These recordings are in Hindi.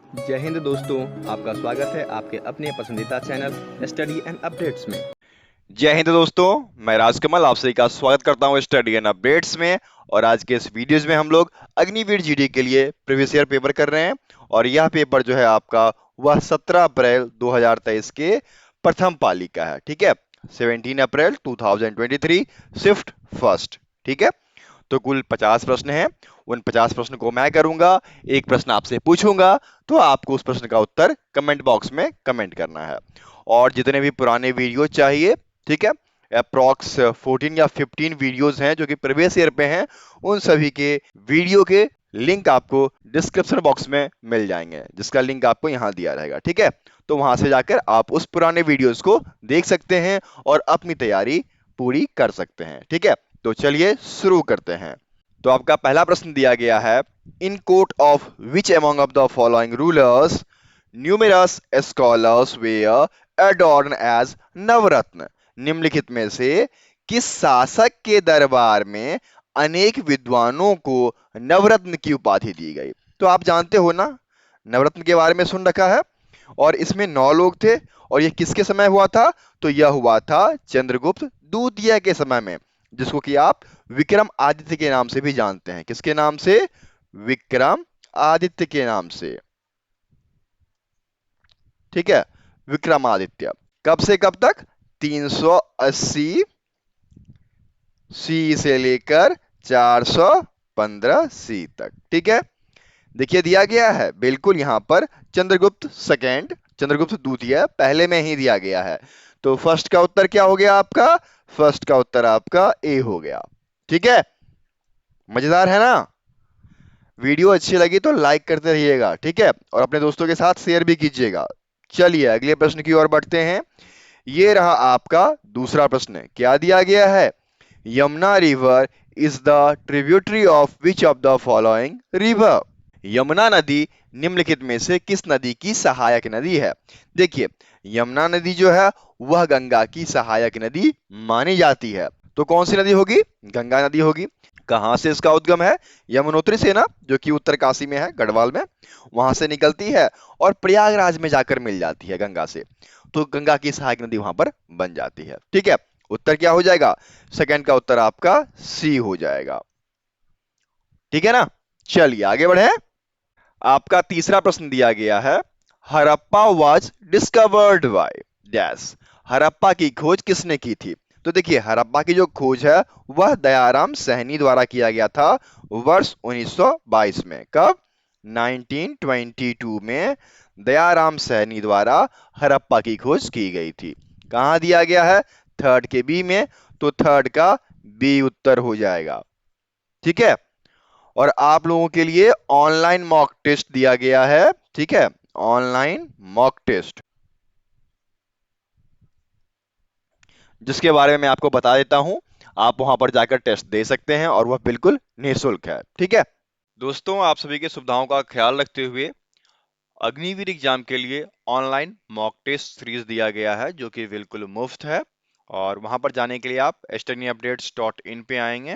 जय हिंद दोस्तों, आपका स्वागत है आपके अपने पसंदीदा चैनल स्टडी एंड अपडेट्स में। जय हिंद दोस्तों, मैं राजकमल आप सभी का स्वागत करता हूं स्टडी एंड अपडेट्स में। और आज के इस वीडियोज में हम लोग अग्निवीर जीडी के लिए प्रीवियस ईयर पेपर कर रहे हैं। और यह पेपर जो है आपका वह 17 अप्रैल 2023 के प्रथम पाली का है। ठीक है, 17 अप्रैल 2023 शिफ्ट फर्स्ट। ठीक है, तो कुल 50 प्रश्न हैं। उन 50 प्रश्न को मैं करूंगा, एक प्रश्न आपसे पूछूंगा, तो आपको उस प्रश्न का उत्तर कमेंट बॉक्स में कमेंट करना है। और जितने भी पुराने वीडियो चाहिए, ठीक है, अप्रॉक्स 14 या 15 वीडियोस हैं जो कि प्रीवियस ईयर पे हैं, उन सभी के वीडियो के लिंक आपको डिस्क्रिप्शन बॉक्स में मिल जाएंगे, जिसका लिंक आपको यहां दिया रहेगा। ठीक है, तो वहां से जाकर आप उस पुराने वीडियोस को देख सकते हैं और अपनी तैयारी पूरी कर सकते हैं। ठीक है, तो चलिए शुरू करते हैं। तो आपका पहला प्रश्न दिया गया है, in court of which among of the following rulers numerous scholars were adorned as Navratna. निम्नलिखित में से किस शासक के दरबार में अनेक विद्वानों को नवरत्न की उपाधि दी गई। तो आप जानते हो ना, नवरत्न के बारे में सुन रखा है। और इसमें 9 लोग थे। और यह किसके समय हुआ था? तो यह हुआ था चंद्रगुप्त द्वितीय के समय में, जिसको कि आप विक्रम आदित्य के नाम से भी जानते हैं। किसके नाम से? विक्रम आदित्य के नाम से। ठीक है, विक्रमादित्य। कब से कब तक? 380 सी से लेकर 415 सी तक। ठीक है, देखिए दिया गया है बिल्कुल यहां पर चंद्रगुप्त सेकेंड, चंद्रगुप्त द्वितीय पहले में ही दिया गया है। तो फर्स्ट का उत्तर क्या हो गया आपका? फर्स्ट का उत्तर आपका ए हो गया। ठीक है, मजेदार है ना? वीडियो अच्छी लगी तो लाइक करते रहिएगा। ठीक है, और अपने दोस्तों के साथ शेयर भी कीजिएगा। चलिए अगले प्रश्न की ओर बढ़ते हैं। ये रहा आपका दूसरा प्रश्न। क्या दिया गया है? Yamuna river is the tributary of which of the following river. Yamuna नदी निम्नलिखित में से किस नदी की सहायक नदी है? देखिए, यमुना नदी जो है वह गंगा की सहायक नदी मानी जाती है। तो कौन सी नदी होगी? गंगा नदी होगी। कहां से इसका उद्गम है? यमुनोत्री से ना, जो कि उत्तरकाशी में है, गढ़वाल में। वहां से निकलती है और प्रयागराज में जाकर मिल जाती है गंगा से। तो गंगा की सहायक नदी वहां पर बन जाती है। ठीक है, उत्तर क्या हो जाएगा? सेकंड का उत्तर आपका सी हो जाएगा। ठीक है ना? चलिए आगे बढ़े। आपका तीसरा प्रश्न दिया गया है, Harappa was discovered by dash. Harappa की खोज किसने की थी? तो देखिए, हड़प्पा की जो खोज है वह दयाराम सहनी द्वारा किया गया था वर्ष 1922 में। कब? 1922 में दयाराम सहनी द्वारा हड़प्पा की खोज की गई थी। कहां दिया गया है? थर्ड के बी में। तो थर्ड का बी उत्तर हो जाएगा। ठीक है, और आप लोगों के लिए ऑनलाइन मॉक टेस्ट दिया गया है। ठीक है, ऑनलाइन मॉक टेस्ट, जिसके बारे में मैं आपको बता देता हूं। आप वहां पर जाकर टेस्ट दे सकते हैं और वह बिल्कुल निःशुल्क है। ठीक है दोस्तों, आप सभी की सुविधाओं का ख्याल रखते हुए अग्निवीर एग्जाम के लिए ऑनलाइन मॉक टेस्ट सीरीज दिया गया है, जो कि बिल्कुल मुफ्त है। और वहां पर जाने के लिए आप studyupdates.in पे आएंगे।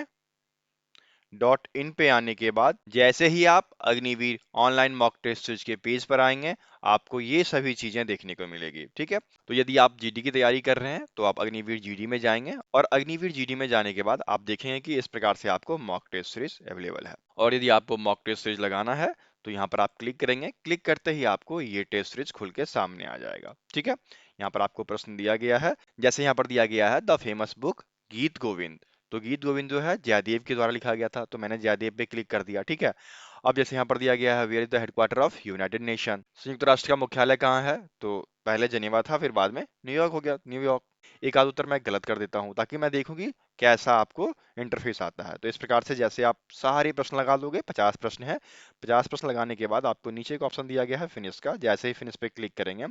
.in पे आने के बाद जैसे ही आप Agniveer online mock test series के पेज पर आएंगे, आपको ये सभी चीजें देखने को मिलेगी। ठीक है, तो यदि आप जीडी की तैयारी कर रहे हैं तो आप अग्निवीर जीडी में जाएंगे, और अग्निवीर जीडी में जाने के बाद आप देखेंगे कि इस प्रकार से आपको मॉक टेस्ट सीरीज अवेलेबल है। और यदि आपको मॉक टेस्ट सीरीज लगाना है तो यहाँ पर आप क्लिक करेंगे। क्लिक करते ही आपको ये टेस्ट सीरीज खुल के सामने आ जाएगा। ठीक है, यहाँ पर आपको प्रश्न दिया गया है, जैसे यहाँ पर दिया गया है द फेमस बुक गीत गोविंद। तो गीत गोविंद जो है जयदेव के द्वारा लिखा गया था, तो मैंने जयदेव पे क्लिक कर दिया। ठीक है, अब जैसे यहाँ पर दिया गया है, where is the headquarter of United Nation. संयुक्त राष्ट्र का मुख्यालय कहाँ है? तो पहले जेनेवा था, फिर बाद में न्यूयॉर्क हो गया, न्यूयॉर्क। एक आध उत्तर मैं गलत कर देता हूँ ताकि मैं देखूं कि कैसा आपको इंटरफेस आता है। तो इस प्रकार से जैसे आप सारे प्रश्न लगा लोगे, 50 प्रश्न है, 50 प्रश्न लगाने के बाद आपको नीचे एक ऑप्शन दिया गया है फिनिश का। जैसे ही फिनिश पे क्लिक करेंगे,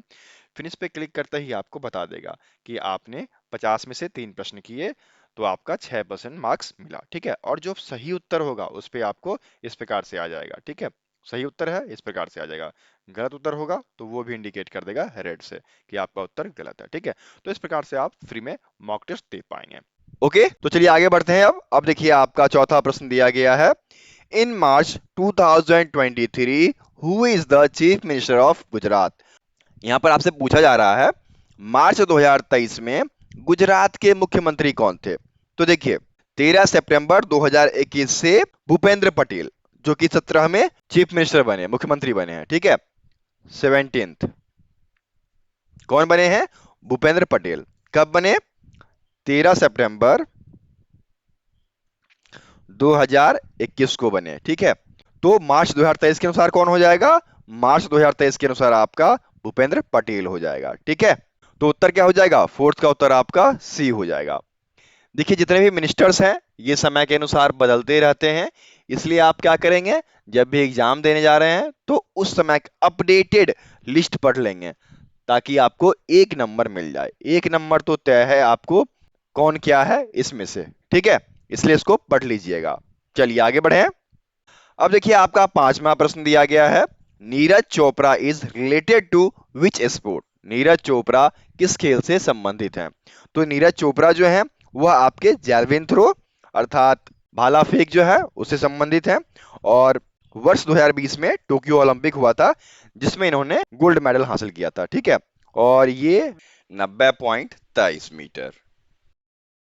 फिनिश पे क्लिक करते ही आपको बता देगा कि आपने 50 में से 3 प्रश्न किए, तो आपका 6% मार्क्स मिला। ठीक है, और जो सही उत्तर होगा उस पे आपको इस प्रकार से आ जाएगा। ठीक है, सही उत्तर है इस प्रकार से आ जाएगा, गलत उत्तर होगा तो वो भी इंडिकेट कर देगा रेड से कि आपका उत्तर गलत है। ठीक है, तो इस प्रकार से आप फ्री में मॉक टेस्ट दे पाएंगे। ओके, तो चलिए आगे बढ़ते हैं। अब देखिए आपका चौथा प्रश्न दिया गया है, in March 2023 who is the chief minister of Gujarat. यहां पर आपसे पूछा जा रहा है मार्च 2023 में गुजरात के मुख्यमंत्री कौन थे। तो देखिए 13 सितंबर 2021 से भूपेंद्र पटेल जो कि 17 में चीफ मिनिस्टर बने, मुख्यमंत्री बने हैं, ठीक है। 17th कौन बने हैं? भूपेंद्र पटेल। कब बने? 13 सितंबर 2021 को बने, ठीक है। तो मार्च 2023 के अनुसार कौन हो जाएगा? मार्च 2023 के अनुसार आपका भूपेंद्र पटेल हो जाएगा, ठीक है। तो उत्तर क्या हो जाएगा? फोर्थ का उत्तर आपका सी हो जाएगा। देखिए जितने भी मिनिस्टर्स हैं ये समय के अनुसार बदलते रहते हैं, इसलिए आप क्या करेंगे जब भी एग्जाम देने जा रहे हैं तो उस समय अपडेटेड लिस्ट पढ़ लेंगे ताकि आपको एक नंबर मिल जाए। एक नंबर तो तय है आपको कौन क्या है इसमें से, ठीक है, इसलिए इसको पढ़ लीजिएगा। चलिए आगे बढ़े। अब देखिए आपका 5वां प्रश्न दिया गया है, Neeraj Chopra is related to which sport. Neeraj Chopra किस खेल से संबंधित हैं? तो नीरज चोपड़ा जो है वह आपके जैवलिन थ्रो अर्थात भाला फेंक जो है उससे संबंधित है, और वर्ष 2020 में टोक्यो ओलंपिक हुआ था जिसमें इन्होंने गोल्ड मेडल हासिल किया था, ठीक है। और ये 90.23 मीटर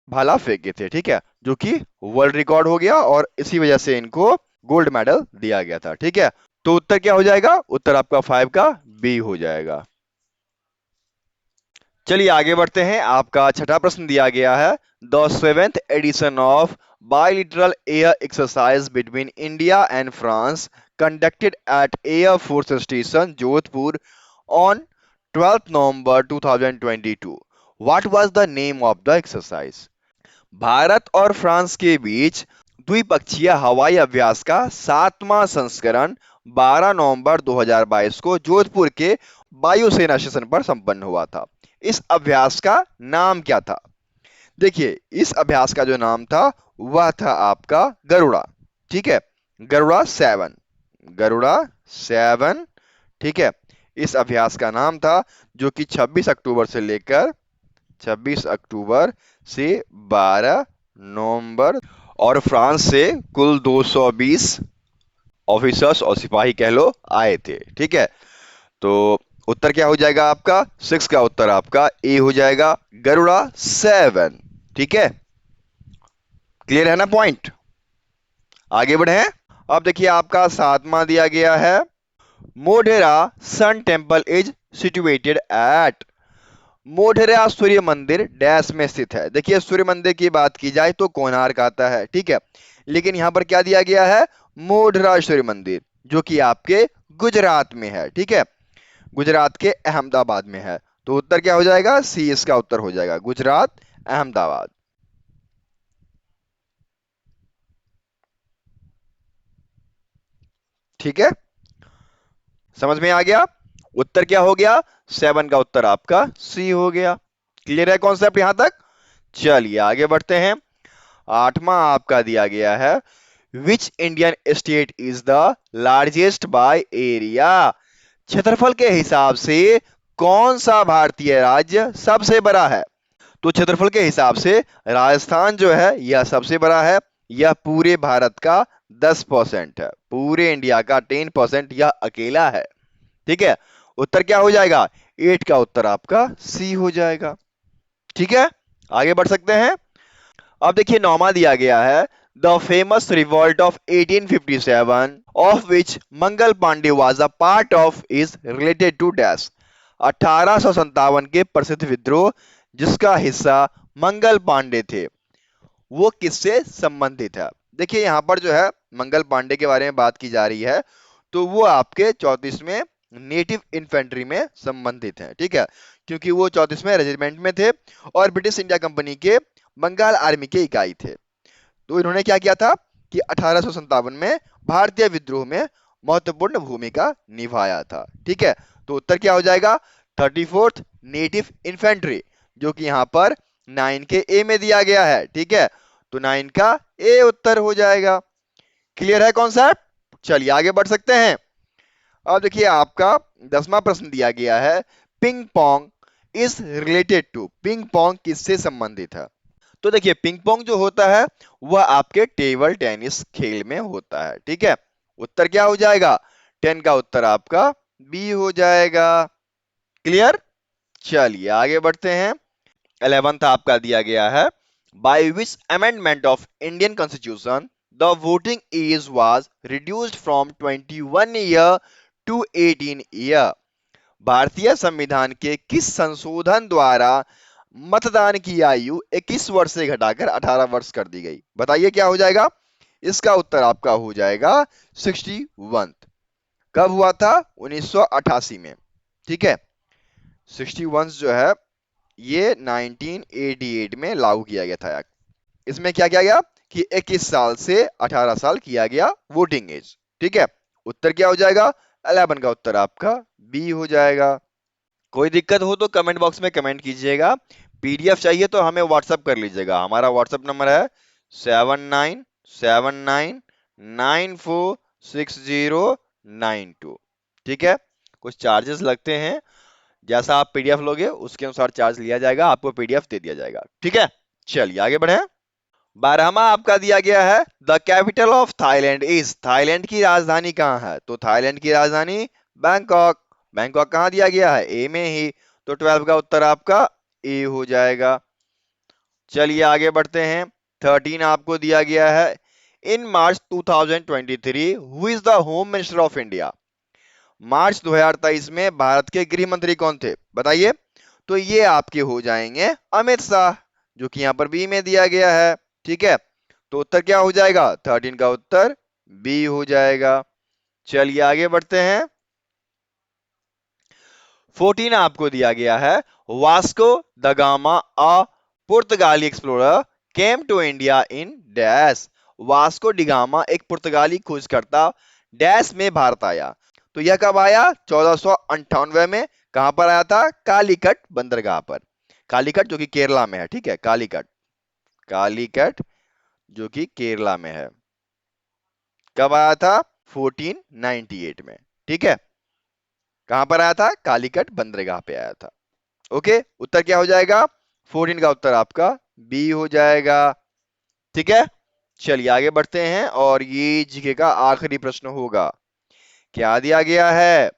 भाला फेंके थे, ठीक है, जो कि वर्ल्ड रिकॉर्ड हो गया और इसी वजह से इनको गोल्ड मेडल दिया गया था, ठीक है। तो उत्तर क्या हो जाएगा? उत्तर आपका 5 का बी हो जाएगा। चलिए आगे बढ़ते हैं। आपका छठा प्रश्न दिया गया है, the 7th edition of bilateral air exercise between India and France conducted at Air Force Station Jodhpur on 12th November 2022 what was the name of the exercise. Bharat और फ्रांस के बीच द्विपक्षीय हवाई अभ्यास का 7वां संस्करण 12 नवंबर 2022 को जोधपुर के वायुसेना स्टेशन पर संपन्न हुआ था। इस अभ्यास का नाम क्या था? देखिए इस अभ्यास का जो नाम था वह था आपका गरुड़ा, ठीक है, गरुड़ा 7, गरुड़ा 7, ठीक है। इस अभ्यास का नाम था जो कि 26 अक्टूबर से लेकर 26 अक्टूबर से 12 नवंबर और फ्रांस से कुल 220 ऑफिसर्स और सिपाही कह लो आए थे, ठीक है। तो उत्तर क्या हो जाएगा आपका? 6 का उत्तर आपका ए हो जाएगा, गरुड़ा 7, ठीक है। क्लियर है ना पॉइंट? आगे बढ़े। अब देखिए आपका 7वां दिया गया है, Modhera sun temple is situated at. Modhera सूर्य मंदिर डैश में स्थित है। देखिए सूर्य मंदिर की बात की जाए तो कोणार्क आता है, ठीक है, लेकिन यहां पर क्या दिया गया है? मोढेरा सूर्य मंदिर जो कि आपके गुजरात में है, ठीक है, गुजरात के अहमदाबाद में है। तो उत्तर क्या हो जाएगा? सी इसका उत्तर हो जाएगा, गुजरात अहमदाबाद। ठीक है, समझ में आ गया? उत्तर क्या हो गया? 7 का उत्तर आपका सी हो गया। क्लियर है कॉन्सेप्ट यहां तक? चलिए आगे बढ़ते हैं। 8वां आपका दिया गया है, which Indian state is the largest by area. क्षेत्रफल के हिसाब से कौन सा भारतीय राज्य सबसे बड़ा है? तो क्षेत्रफल के हिसाब से राजस्थान जो है यह सबसे बड़ा है, यह पूरे भारत का 10% है, पूरे इंडिया का 10% यह अकेला है, ठीक है। उत्तर क्या हो जाएगा? 8 का उत्तर आपका सी हो जाएगा, ठीक है। आगे बढ़ सकते हैं। अब देखिए 9वां दिया गया है, the famous revolt of 1857 of which Mangal Pandey was a part of is related to dash. 1857 के प्रसिद्ध विद्रोह जिसका हिस्सा मंगल पांडे थे वो किससे संबंधित है? देखिए यहां पर जो है मंगल पांडे के बारे में बात की जा रही है, तो वो आपके 34वें नेटिव इन्फेंट्री में संबंधित है, ठीक है, क्योंकि वो 34वें रेजिमेंट में थे और ब्रिटिश इंडिया कंपनी के बंगाल आर्मी के इकाई थे। तो इन्होंने क्या किया था कि 1857 में भारतीय विद्रोह में महत्वपूर्ण भूमिका निभाया था, ठीक है। तो उत्तर क्या हो जाएगा? 34th नेटिव इन्फेंट्री जो कि यहां पर 9 के ए में दिया गया है, ठीक है, तो 9 का ए उत्तर हो जाएगा। क्लियर है कॉन्सेप्ट? चलिए आगे बढ़ सकते हैं। अब देखिए आपका 10वां प्रश्न दिया गया है, ping pong is related to. Ping pong किससे संबंधित है? तो देखिए पिंग पोंग जो होता है वह आपके टेबल टेनिस खेल में होता है, ठीक है। उत्तर क्या हो जाएगा? 10 का उत्तर आपका बी हो जाएगा। क्लियर? चलिए आगे बढ़ते हैं। 11th आपका दिया गया है, by which amendment of Indian constitution the voting age was reduced from 21 year to 18 year. भारतीय संविधान के किस संशोधन द्वारा मतदान की आयु 21 वर्ष से घटाकर 18 वर्ष कर दी गई? बताइए क्या हो जाएगा? इसका उत्तर आपका हो जाएगा 61। कब हुआ था? 1988 में, ठीक है। 61 जो है ये 1988 में लागू किया गया था। इसमें क्या किया गया कि 21 साल से 18 साल किया गया वोटिंग एज, ठीक है। उत्तर क्या हो जाएगा? 11 का उत्तर आपका बी हो जाएगा। कोई दिक्कत हो तो कमेंट बॉक्स में कमेंट कीजिएगा। पीडीएफ चाहिए तो हमें व्हाट्सअप कर लीजिएगा। हमारा व्हाट्सअप नंबर है 7979946092, ठीक है। कुछ चार्जेस लगते हैं, जैसा आप पीडीएफ लोगे उसके अनुसार चार्ज लिया जाएगा, आपको पीडीएफ दे दिया जाएगा, ठीक है। चलिए आगे बढ़े। 12वां आपका दिया गया है, the capital of Thailand is. Thailand की राजधानी कहाँ है? तो थाईलैंड की राजधानी बैंकॉक। बैंकॉक कहाँ दिया गया है? ए में ही। तो 12 का उत्तर आपका ए हो जाएगा। चलिए आगे बढ़ते हैं। 13 आपको दिया गया है, in March 2023 who is the home minister of India. March 2023 में भारत के गृह मंत्री कौन थे? बताइए। तो ये आपके हो जाएंगे अमित शाह, जो कि यहां पर बी में दिया गया है, ठीक है। तो उत्तर क्या हो जाएगा? 13 का उत्तर बी हो जाएगा। चलिए आगे बढ़ते हैं। 14 आपको दिया गया है, वास्को द गामा अ पुर्तगाली explorer came to India in dash. Vasco da Gama एक पुर्तगाली खोजकर्ता डैश में भारत आया। तो यह कब आया? 1498 में। कहां पर आया था? कालीकट बंदरगाह पर। कालीकट जो कि केरला में है, ठीक है। कालीकट, कालीकट जो कि केरला में है। कब आया था? 1498 में, ठीक है। कहां पर आया था? कालीकट बंदरगाह पे आया था। ओके, उत्तर क्या हो जाएगा? 14 का उत्तर आपका बी हो जाएगा, ठीक है। चलिए आगे बढ़ते हैं और ये जीके का आखिरी प्रश्न होगा। क्या दिया गया है?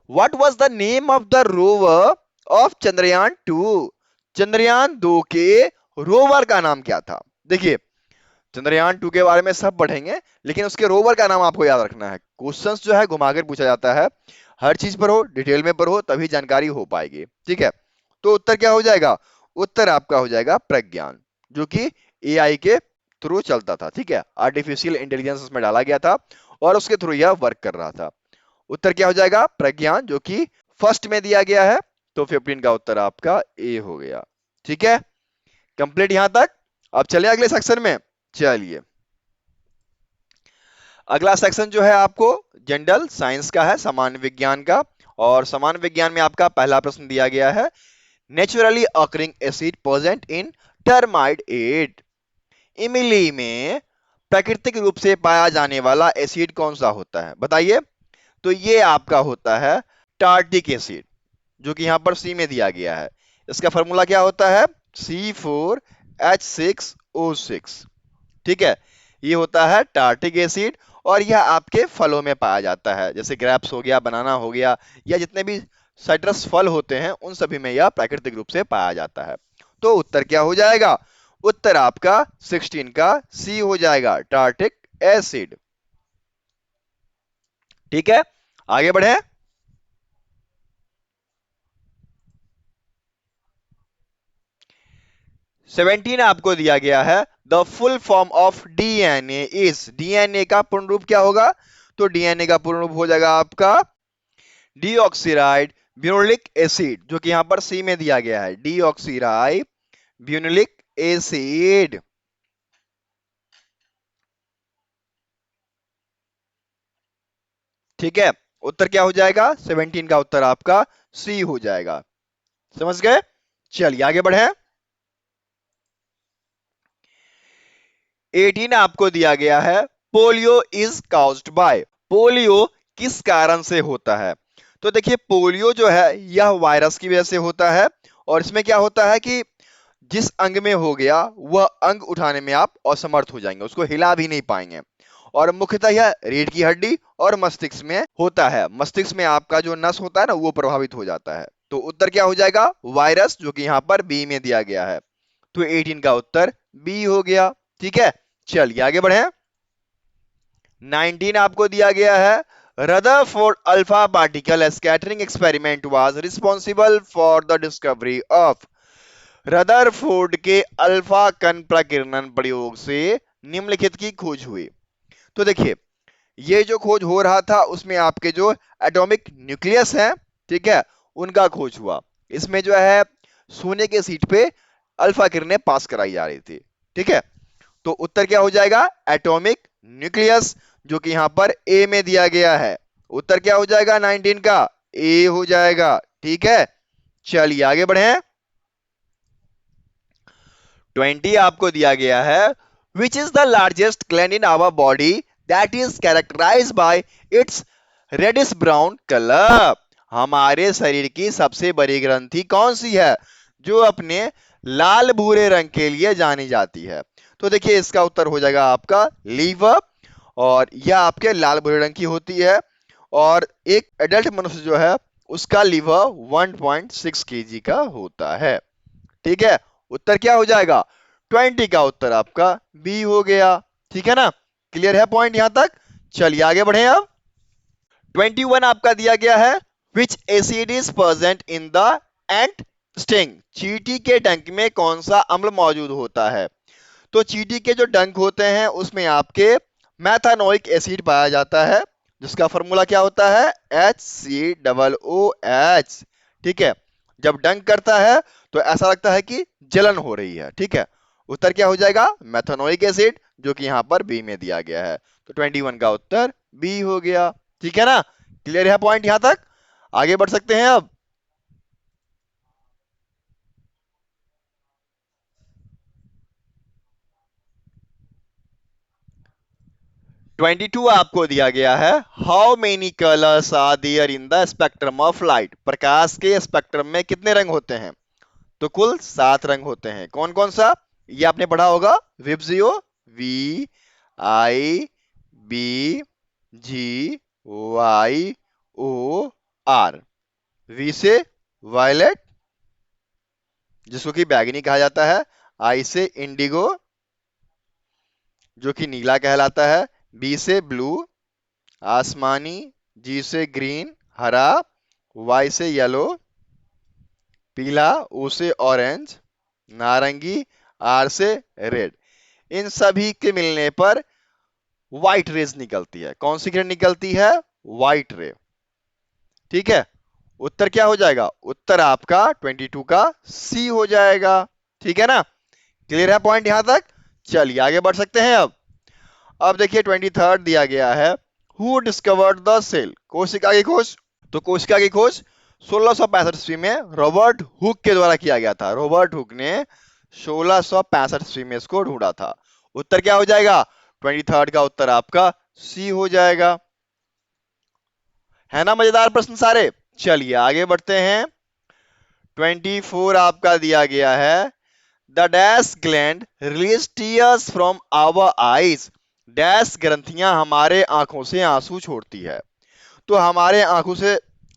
What was the name of the rover of Chandrayaan 2? Chandrayaan 2 के रोवर का नाम क्या था? देखिए चंद्रयान 2 के बारे में सब पढ़ेंगे, लेकिन उसके रोवर का नाम आपको याद रखना है। क्वेश्चंस जो है घुमाकर पूछा जाता है, हर चीज पर हो, डिटेल में पर हो, तभी जानकारी हो पाएगी, ठीक है। तो उत्तर क्या हो जाएगा? उत्तर आपका हो जाएगा प्रज्ञान, जो कि एआई के थ्रू चलता था, ठीक है। आर्टिफिशियल इंटेलिजेंस उसमें डाला गया था और उसके थ्रू यह वर्क कर रहा था। उत्तर क्या हो जाएगा? प्रज्ञान, जो कि फर्स्ट में दिया गया है। तो 15 का उत्तर आपका ए हो गया, ठीक है। कंप्लीट यहां तक। अब चले अगले सेक्शन में। चलिए अगला सेक्शन जो है आपको जनरल साइंस का है, सामान्य विज्ञान का। और सामान्य विज्ञान में आपका पहला प्रश्न दिया गया है, naturally occurring acid present in tamarind. इमली में प्राकृतिक रूप से पाया जाने वाला एसिड कौन सा होता है? बताइए। तो ये आपका होता है टार्टिक एसिड, जो कि यहां पर सी में दिया गया है। इसका फॉर्मूला क्या होता है? C4H6O6, ठीक है। ये होता है टार्टिक एसिड और यह आपके फलों में पाया जाता है, जैसे ग्रेप्स हो गया, बनाना हो गया, या जितने भी साइट्रस फल होते हैं उन सभी में यह प्राकृतिक रूप से पाया जाता है। तो उत्तर क्या हो जाएगा? उत्तर आपका 16 का सी हो जाएगा, टार्टिक एसिड, ठीक है। आगे बढ़े। 17 आपको दिया गया है, the full form of DNA is. DNA का पूर्ण रूप क्या होगा? तो डीएनए का पूर्ण रूप हो जाएगा आपका डीऑक्सीराइड ब्यूनुलिक एसिड, जो कि यहां पर सी में दिया गया है, डीऑक्सीराइड ब्यूनुलिक एसिड, ठीक है। उत्तर क्या हो जाएगा? 17 का उत्तर आपका सी हो जाएगा। समझ गए? चलिए आगे बढ़े। 18 आपको दिया गया है, polio is caused bye. Polio किस कारण से होता है? तो देखिए पोलियो जो है यह वायरस की वजह से होता है। और इसमें क्या होता है कि जिस अंग में हो गया वह अंग उठाने में आप असमर्थ हो जाएंगे, उसको हिला भी नहीं पाएंगे। और मुख्यतः यह रीढ़ की हड्डी और मस्तिष्क में होता है। मस्तिष्क में आपका जो नस होता है ना, वो प्रभावित हो जाता है। तो उत्तर क्या हो जाएगा? वायरस, जो कि यहाँ पर बी में दिया गया है। तो 18 का उत्तर बी हो गया। ठीक है, चलिए आगे बढ़े। 19 आपको दिया गया है, Rutherford alpha particle scattering experiment was responsible for the discovery of. Rutherford के अल्फा कण प्रकीर्णन प्रयोग से निम्नलिखित की खोज हुई। तो देखिए, ये जो खोज हो रहा था उसमें आपके जो एटॉमिक न्यूक्लियस है, ठीक है, उनका खोज हुआ। इसमें जो है सोने के सीट पे अल्फा किरणें पास कराई जा रही थी। ठीक है, तो उत्तर क्या हो जाएगा? एटॉमिक न्यूक्लियस, जो कि यहां पर ए में दिया गया है। उत्तर क्या हो जाएगा 19 का? ए हो जाएगा। ठीक है, चलिए आगे बढ़े। 20 आपको दिया गया है, which is the largest gland in our body that is characterised by its reddish brown colour. हमारे शरीर की सबसे बड़ी ग्रंथि कौन सी है जो अपने लाल भूरे रंग के लिए जानी जाती है? तो देखिए, इसका उत्तर हो जाएगा आपका लीवर, और यह आपके लाल भूरे रंग की होती है। और एक एडल्ट मनुष्य जो है उसका लीवर 1.6 केजी का होता है। ठीक है, उत्तर क्या हो जाएगा? 20 का उत्तर आपका बी हो गया। ठीक है ना, क्लियर है पॉइंट यहां तक? चलिए आगे बढ़े। अब 21 आपका दिया गया है, विच acid is present in the ant sting. चींटी के डंक में कौन सा अम्ल मौजूद होता है? तो चींटी के जो डंक होते हैं उसमें आपके मैथानोइक एसिड पाया जाता है, जिसका फॉर्मूला क्या होता है? HCOOH। ठीक है, जब डंक करता है तो ऐसा लगता है कि जलन हो रही है। ठीक है, उत्तर क्या हो जाएगा? मैथानोइक एसिड, जो कि यहां पर बी में दिया गया है। तो 21 का उत्तर बी हो गया। ठीक है ना, क्लियर है पॉइंट यहां तक? आगे बढ़ सकते हैं अब। 22 आपको दिया गया है, how many colours are there in the spectrum of light. प्रकाश के स्पेक्ट्रम में कितने रंग होते हैं? तो कुल 7 रंग होते हैं। कौन कौन सा? ये आपने पढ़ा होगा, VIBGYOR, V, I, B, G, Y, O, R. V से वायलेट, जिसको कि बैगनी कहा जाता है। आई से इंडिगो, जो कि नीला कहलाता है। बी से ब्लू, आसमानी। जी से ग्रीन, हरा। वाई से येलो, पीला। ओ से ऑरेंज, नारंगी। आर से रेड। इन सभी के मिलने पर व्हाइट रेज निकलती है। कौन सी किरण निकलती है? व्हाइट रे। ठीक है, उत्तर क्या हो जाएगा? उत्तर आपका 22 का सी हो जाएगा। ठीक है ना, क्लियर है पॉइंट यहां तक? चलिए आगे बढ़ सकते हैं अब। देखिए 23 दिया गया है, हु डिस्कवर्ड द सेल। कोशिका की खोज। तो कोशिका की खोज 1665 ईस्वी में रॉबर्ट हुक के द्वारा किया गया था। रॉबर्ट हुक ने 1665 ईस्वी में इसको ढूंढा था। उत्तर क्या हो जाएगा? 23 का उत्तर आपका सी हो जाएगा। है ना मजेदार प्रश्न सारे? चलिए आगे बढ़ते हैं। 24 आपका दिया गया है, the dash gland release tears from our eyes. Dash ग्रंथियां हमारे आंखों से आंसू छोड़ती है। तो हमारे आंखों से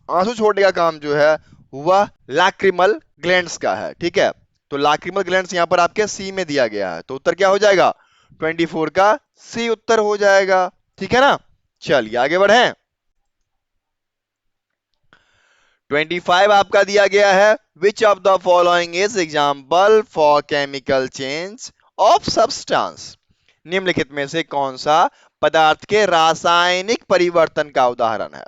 आंसू छोड़ने का काम जो है वह लैक्रिमल ग्लैंड्स का है। ठीक है, तो लैक्रिमल ग्लैंड्स यहां पर आपके सी में दिया गया है। तो उत्तर क्या हो जाएगा? 24 का सी उत्तर हो जाएगा। ठीक है ना, चलिए आगे बढ़े। 25 आपका दिया गया है, which of the following is example for chemical change of substance. निम्नलिखित में से कौन सा पदार्थ के रासायनिक परिवर्तन का उदाहरण है?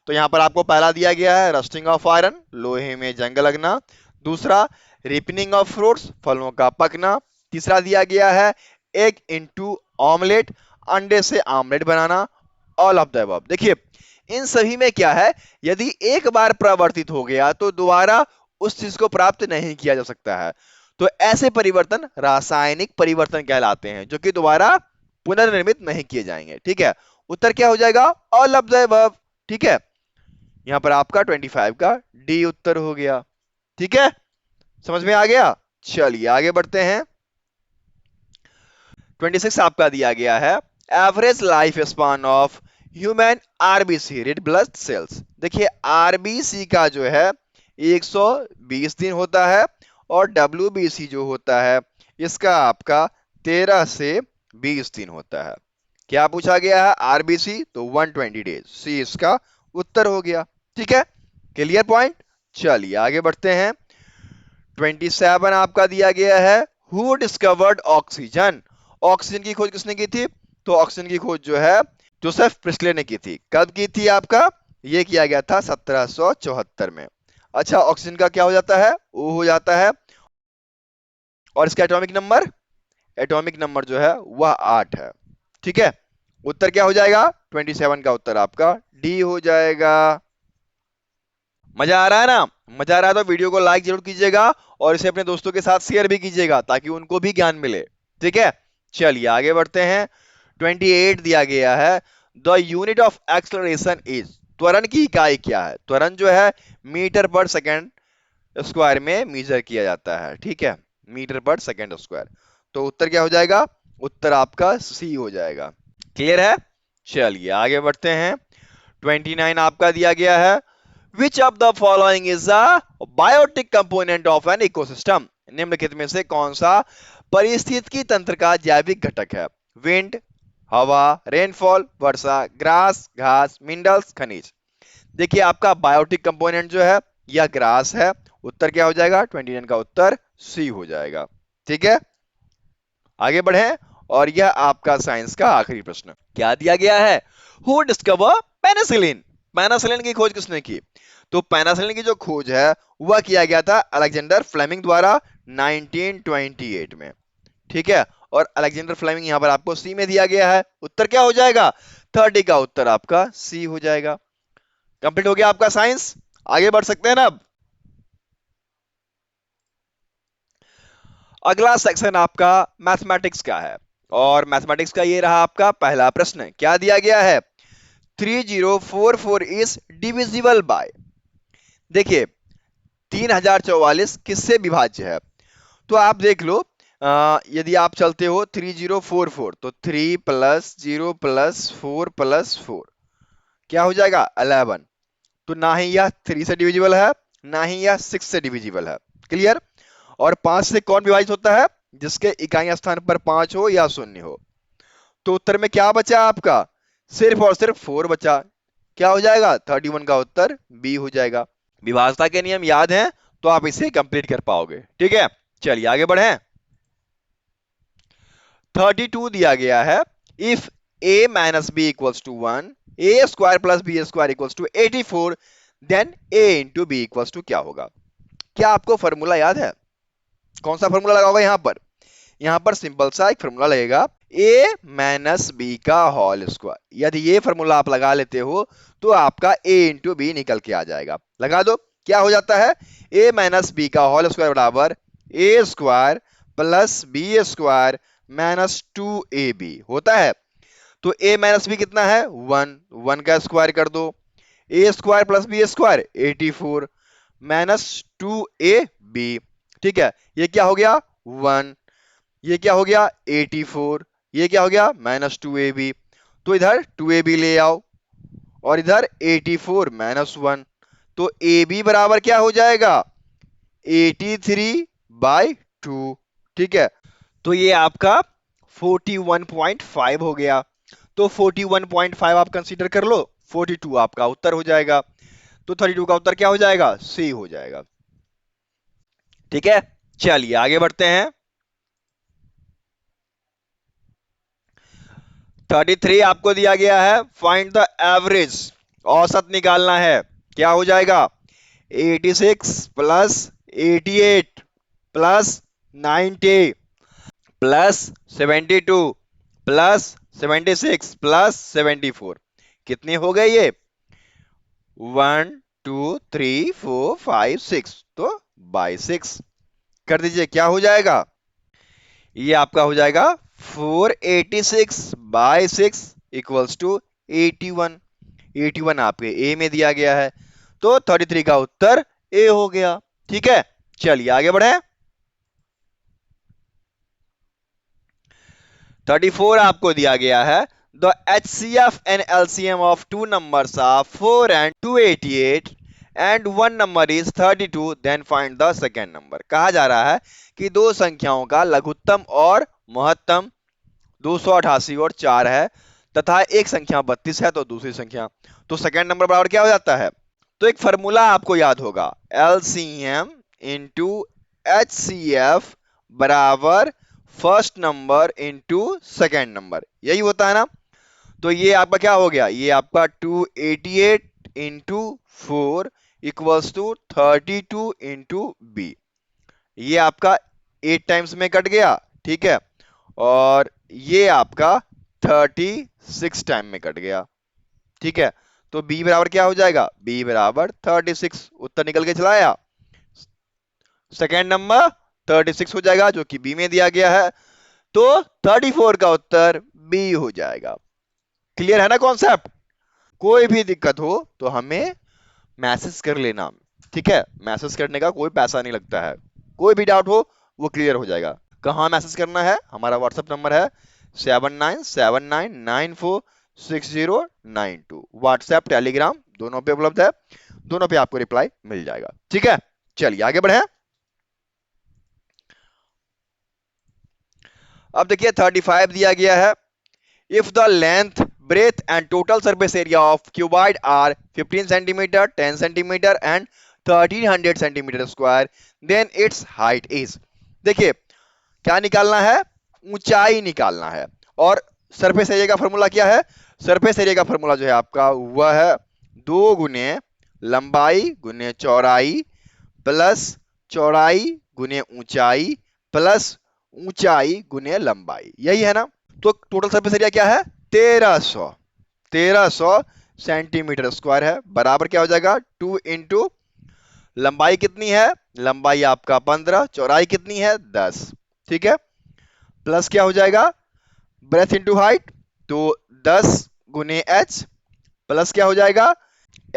तो यहां पर आपको पहला दिया गया है, रस्टिंग ऑफ आयरन, लोहे में जंग लगना। दूसरा, रिपनिंग ऑफ फ्रूट्स, फलों का पकना। तीसरा दिया गया है, एग इनटू ऑमलेट, अंडे से omelette banana. All of the above. देखिए, इन सभी में क्या है, यदि एक बार प्रवर्तित हो गया तो दोबारा उस चीज को प्राप्त नहीं किया जा सकता है। तो ऐसे परिवर्तन रासायनिक परिवर्तन कहलाते हैं, जो कि दोबारा पुनर्निर्मित नहीं किए जाएंगे। ठीक है, उत्तर क्या हो जाएगा? All of the above. ठीक है, यहां पर आपका 25 का डी उत्तर हो गया। ठीक है, समझ में आ गया? चलिए आगे बढ़ते हैं। 26 आपका दिया गया है, average life span of human RBC red blood cells. देखिए आरबीसी का जो है 120 दिन होता है और डब्ल्यूबीसी जो होता है इसका आपका 13 से 20 दिन होता है। क्या पूछा गया है? आरबीसी तो 120 डेज, सी इसका उत्तर हो गया। ठीक है, क्लियर पॉइंट। चलिए आगे बढ़ते हैं। 27 आपका दिया गया है, हु डिस्कवर्ड ऑक्सीजन। ऑक्सीजन की खोज किसने की थी? तो ऑक्सीजन की खोज जो है जोसेफ प्रिस्ले ने की थी। कब की थी आपका? ये किया गया था 1774 में। अच्छा, ऑक्सीजन का क्या हो जाता है? ओ हो जाता है। और इसका एटॉमिक नंबर जो है वह 8 है। ठीक है, उत्तर क्या हो जाएगा? 27 का उत्तर आपका डी हो जाएगा। मजा आ रहा है ना? मजा आ रहा है तो वीडियो को लाइक जरूर कीजिएगा और इसे अपने दोस्तों के साथ शेयर भी कीजिएगा ताकि उनको भी ज्ञान मिले। ठीक है, चलिए आगे बढ़ते हैं। 28 दिया गया है, the unit of acceleration is. त्वरण की इकाई क्या है? त्वरण जो है मीटर पर सेकेंड स्क्वायर में मेजर किया जाता है। ठीक है, मीटर पर सेकेंड स्क्वायर। तो उत्तर क्या हो जाएगा? उत्तर आपका सी हो जाएगा। क्लियर है? चलिए आगे बढ़ते हैं। 29 आपका दिया गया है, Which of the following is a biotic component of an ecosystem? निम्नलिखित में से कौन सा पारिस्थितिकी तंत्र का जैविक घटक है? विंड, हवा, रेनफॉल, वर्षा, ग्रास, घास, मिनरल्स, खनिज। देखिए आपका बायोटिक कंपोनेंट जो है यह ग्रास है। उत्तर क्या हो जाएगा? 29 का उत्तर सी हो जाएगा। ठीक है, आगे बढ़े। और यह आपका साइंस का आखिरी प्रश्न क्या दिया गया है? Who discover penicillin. पेनिसिलिन की खोज किसने की? तो पेनिसिलिन की जो खोज है वह किया गया था अलेक्जेंडर फ्लेमिंग द्वारा 1928 में। ठीक है, और अलेक्जेंडर फ्लेमिंग यहां पर आपको सी में दिया गया है। उत्तर क्या हो जाएगा? 30 का उत्तर आपका सी हो जाएगा। कंप्लीट हो गया आपका साइंस। आगे बढ़ सकते हैं ना अब। अगला सेक्शन आपका मैथमेटिक्स का है और मैथमेटिक्स का ये रहा आपका पहला प्रश्न। क्या दिया गया है? 3044 इज डिविजिबल बाय। देखिए 3044 किससे विभाज्य है? तो आप देख लो, यदि आप चलते हो 3044 तो 3 प्लस 0 प्लस 4 प्लस 4 क्या हो जाएगा? 11। तो ना ही यह 3 से डिविजिबल है ना ही यह 6 से डिविजिबल है। क्लियर? और 5 से कौन विभाजित होता है? जिसके इकाई स्थान पर 5 हो या 0 हो। तो उत्तर में क्या बचा आपका? सिर्फ और सिर्फ 4 बचा। क्या हो जाएगा? 31 का उत्तर बी हो जाएगा। विभाजता के नियम याद हैं तो आप इसे कंप्लीट कर पाओगे। ठीक है, चलिए आगे बढ़ें। 32 दिया गया है, if a minus b equals to 1, a square plus b square equals to 84, then a into b equals to क्या होगा? क्या आपको फॉर्मूला याद है? कौन सा फॉर्मूला लगा होगा यहां पर? यहां पर सिंपल सा एक फॉर्मूला लगेगा, a माइनस बी का होल स्क्वायर। यदि ये फॉर्मूला आप लगा लेते हो तो आपका a इंटू बी निकल के आ जाएगा। लगा दो। क्या हो जाता है? a माइनस बी का होल स्क्वायर बराबर a square plus b square minus 2ab होता है। तो a माइनस बी कितना है? 1। 1 का स्क्वायर कर दो। a square plus b square 84 minus 2ab। ठीक है, ये क्या हो गया? 1। ये क्या हो गया? 84। ये क्या हो गया? Minus 2ab। तो इधर 2ab ले आओ और इधर 84 माइनस 1। तो ab बराबर क्या हो जाएगा? 83/2। ठीक है, तो ये आपका 41.5 हो गया। तो 41.5 आप कंसीडर कर लो, 42 आपका उत्तर हो जाएगा। तो 32 का उत्तर क्या हो जाएगा? सी हो जाएगा। ठीक है, चलिए आगे बढ़ते हैं। 33 आपको दिया गया है, फाइंड द एवरेज, औसत निकालना है। क्या हो जाएगा? 86 plus 88 plus 90 plus 72 plus 76 plus 74 कितने हो गए ये? 1 2 3 4 5 6, तो बाई 6 कर दीजिए। क्या हो जाएगा? ये आपका हो जाएगा 486/6 इक्वल्स टू 81। 81 आपके ए में दिया गया है, तो 33 का उत्तर ए हो गया। ठीक है, चलिए आगे बढ़े। 34 आपको दिया गया है। The HCF and LCM of two numbers are 4 and 288 and one number is 32, then find the second number. कहा जा रहा है कि दो संख्याओं का लघुत्तम और महत्तम 288 और 4 है तथा एक संख्या 32 है तो दूसरी संख्या, तो सेकेंड नंबर बराबर क्या हो जाता है? तो एक फॉर्मूला आपको याद होगा, LCM इंटू HCF बराबर first number into second number, यही होता है ना। तो ये आपका क्या हो गया, ये आपका 288 into 4 equals to 32 into b, ये आपका 8 टाइम्स में कट गया, ठीक है, और ये आपका 36 टाइम में कट गया, ठीक है। तो b बराबर क्या हो जाएगा, b बराबर 36, उत्तर निकल के चला आया, सेकेंड नंबर 36 हो जाएगा जो कि b में दिया गया है, तो 34 का उत्तर b हो जाएगा। क्लियर है ना कॉन्सेप्ट? कोई भी दिक्कत हो तो हमें मैसेज कर लेना, ठीक है, मैसेज करने का कोई पैसा नहीं लगता है, कोई भी डाउट हो वो क्लियर हो जाएगा। कहाँ मैसेज करना है, हमारा व्हाट्सएप नंबर है 7979946092, व्हाट्सएप टेलीग्राम दोनों पे उपलब्ध है, दोनों पे आपको रिप्लाई मिल जाएगा, ठीक है। चलिए आगे बढ़े। अब देखिए 35 दिया गया है, if the length, breadth and total surface area of cuboid are 15 centimeter, 10 centimeter and 1300 centimeter square, then its height is। देखिए क्या निकालना है, ऊंचाई निकालना है, और सरफेस एरिया का फॉर्मूला क्या है, सरफेस एरिया का फॉर्मूला जो है आपका वह है 2 गुने लंबाई गुने चौड़ाई प्लस चौड़ाई गुने ऊंचाई प्लस ऊंचाई गुने लंबाई, यही है ना। तो टोटल सरफेस एरिया क्या है, 1300 सेंटीमीटर स्क्वायर है, बराबर क्या हो जाएगा 2 इंटू लंबाई कितनी है, लंबाई आपका 15, चौड़ाई कितनी है 10, ठीक है, प्लस क्या हो जाएगा ब्रेथ इंटू हाइट, तो 10 गुने h प्लस क्या हो जाएगा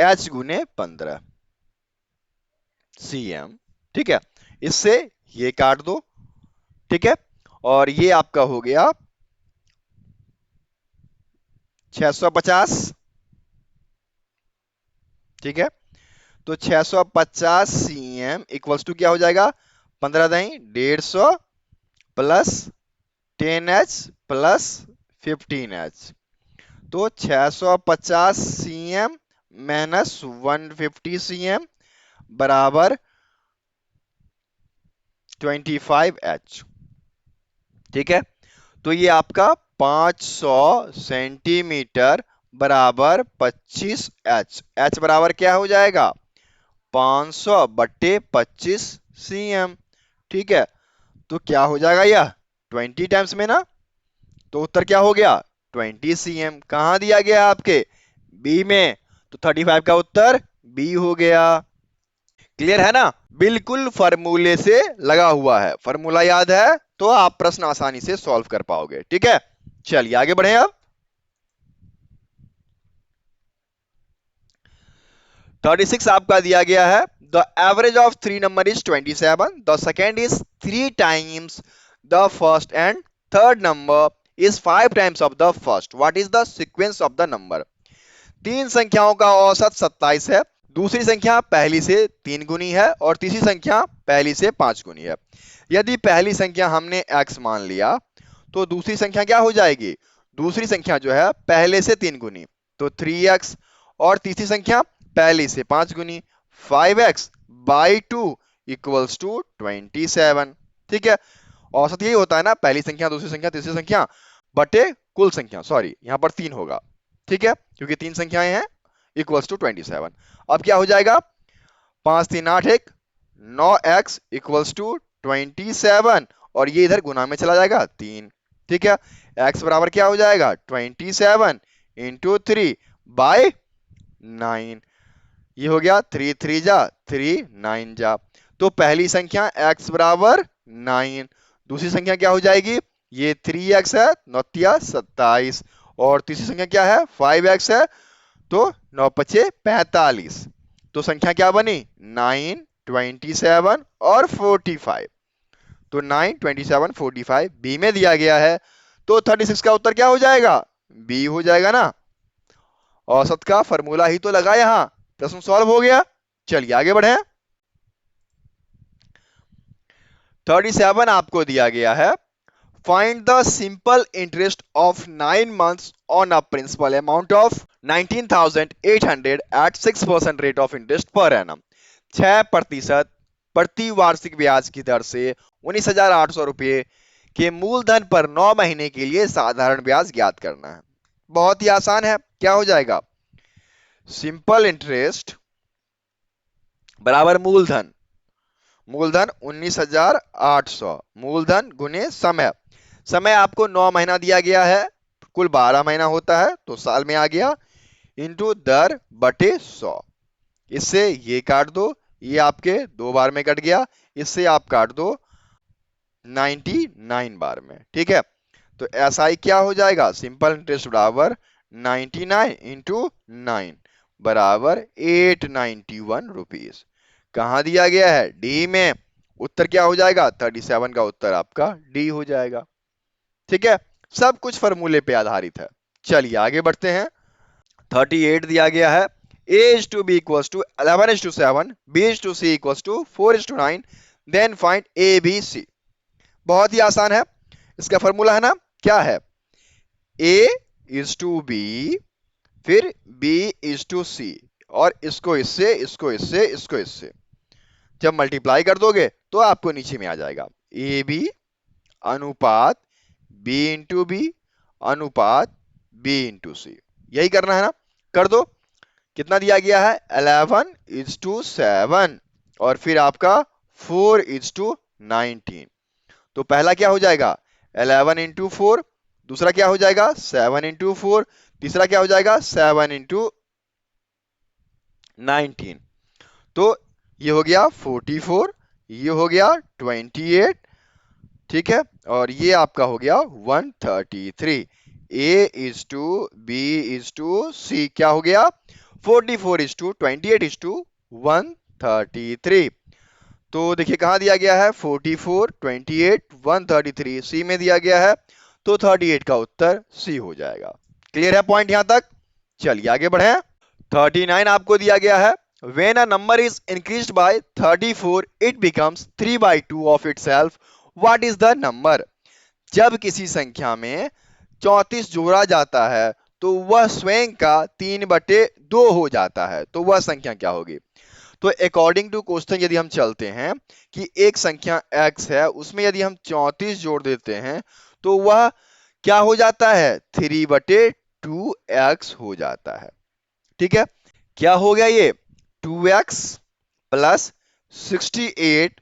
h गुने 15 cm, ठीक है, इससे ये काट दो, ठीक है, और ये आपका हो गया 650, ठीक है, तो 650 cm इक्वल्स टू क्या हो जाएगा 15 दही 150 प्लस 10h प्लस 15h, तो 650 cm माइनस 150 cm बराबर 25h, ठीक है। तो ये आपका 500 सेंटीमीटर बराबर 25h, h बराबर क्या हो जाएगा 500 बट्टे 25 cm, ठीक है, तो क्या हो जाएगा यह 20 टाइम्स में ना, तो उत्तर क्या हो गया 20 cm, कहां दिया गया आपके बी में, तो 35 का उत्तर बी हो गया। क्लियर है ना, बिल्कुल फॉर्मूले से लगा हुआ है, फॉर्मूला याद है तो आप प्रश्न आसानी से सॉल्व कर पाओगे, ठीक है। चलिए आगे बढ़े। अब 36 आपका दिया गया है, the average of 3 number is 27, the second is 3 times the first and third number is 5 times of the first, what is the sequence of the number. तीन संख्याओं का औसत 27 है, दूसरी संख्या पहली से 3 गुनी है और तीसरी संख्या पहली से 5 गुनी है। यदि पहली संख्या हमने x मान लिया तो दूसरी संख्या क्या हो जाएगी, दूसरी संख्या जो है पहले से 3 गुनी तो 3x, और तीसरी संख्या पहली से 5 गुनी 5x बाई 2 इक्वल्स टू 27, ठीक है। औसत यही होता है ना, पहली संख्या दूसरी संख्या तीसरी संख्या बटे कुल संख्या, सॉरी यहाँ पर 3 होगा, ठीक है, क्योंकि 3 संख्याएं हैं, इक्वल्स टू 27। अब क्या हो जाएगा 5 3 8 1 9x इक्वल्स टू 27, और ये इधर गुना में चला जाएगा 3, ठीक है, x बराबर क्या हो जाएगा 27 इंटू 3 बाय 9, ये हो गया 3 3 जा 3 9 जा, तो पहली संख्या x बराबर 9, दूसरी संख्या क्या हो जाएगी, ये 3x है 9 27, और तीसरी संख्या क्या है 5x है, तो 9 पचे 45, तो संख्या क्या बनी 9 27 और 45, तो 9 27 45 बी में दिया गया है, तो 36 का उत्तर क्या हो जाएगा? बी हो जाएगा ना। औसत का फॉर्मूला ही तो लगा यहां, प्रश्न सॉल्व हो गया। चलिए आगे बढ़े। 37 आपको दिया गया है, find the simple interest of 9 months on a principal amount of 19,800 at 6% rate of interest per annum. 6% प्रति वार्षिक ब्याज की दर से 19,800 रुपये के मूलधन पर 9 महीने के लिए साधारण ब्याज ज्ञात करना है। बहुत ही आसान है, क्या हो जाएगा? सिंपल इंटरेस्ट बराबर मूलधन, मूलधन 19,800, मूलधन गुने समय। समय आपको 9 महीना दिया गया है, कुल 12 महीना होता है तो साल में आ गया, इंटू दर बटे 100। इससे ये काट दो, ये आपके 2 बार में कट गया, इससे आप काट दो 99 बार में। ठीक है, तो एसआई क्या हो जाएगा? सिंपल इंटरेस्ट बराबर 99 इंटू 9 बराबर 891 रुपीज। कहाँ दिया गया है? डी में। उत्तर क्या हो जाएगा? 37 का उत्तर आपका डी हो जाएगा। ठीक है, सब कुछ फॉर्मूले पे आधारित है। चलिए आगे बढ़ते हैं। 38 दिया गया है, a is to b equals to 11 is to 7, b is to c equals to 4 is to 9, then find a b c। बहुत ही आसान है, इसका फॉर्मूला है ना, क्या है? a is to b, फिर b is to c, और इसको इससे, इसको इससे, इसको इससे जब मल्टीप्लाई कर दोगे तो आपको नीचे में आ जाएगा ए बी अनुपात b इंटू बी अनुपात b इंटू सी। यही करना है ना, कर दो। कितना दिया गया है? 11 इज टू 7, और फिर आपका 4 इज टू 19। तो पहला क्या हो जाएगा? 11 इंटू 4, दूसरा क्या हो जाएगा? 7 इंटू 4, तीसरा क्या हो जाएगा? 7 इंटू 19। तो ये हो गया 44, ये हो गया 28, ठीक है, और ये आपका हो गया 133। A is to B is to C क्या हो गया? 44 इज टू 28 इज टू 133। तो देखिए कहां दिया गया है? 44, 28, 133 सी में दिया गया है, तो 38 का उत्तर सी हो जाएगा। क्लियर है पॉइंट यहां तक? चलिए आगे बढ़े। 39 आपको दिया गया है, when a number is increased by 34 it becomes 3/2 of itself, what is the number? जब किसी संख्या में 34 जोड़ा जाता है तो वह स्वयं का 3/2 हो जाता है, तो वह संख्या क्या होगी? तो अकॉर्डिंग टू क्वेश्चन यदि हम चलते हैं कि एक संख्या x है, उसमें यदि हम 34 जोड़ देते हैं तो वह क्या हो जाता है? 3/2x हो जाता है। ठीक है, क्या हो गया ये? 2x plus 68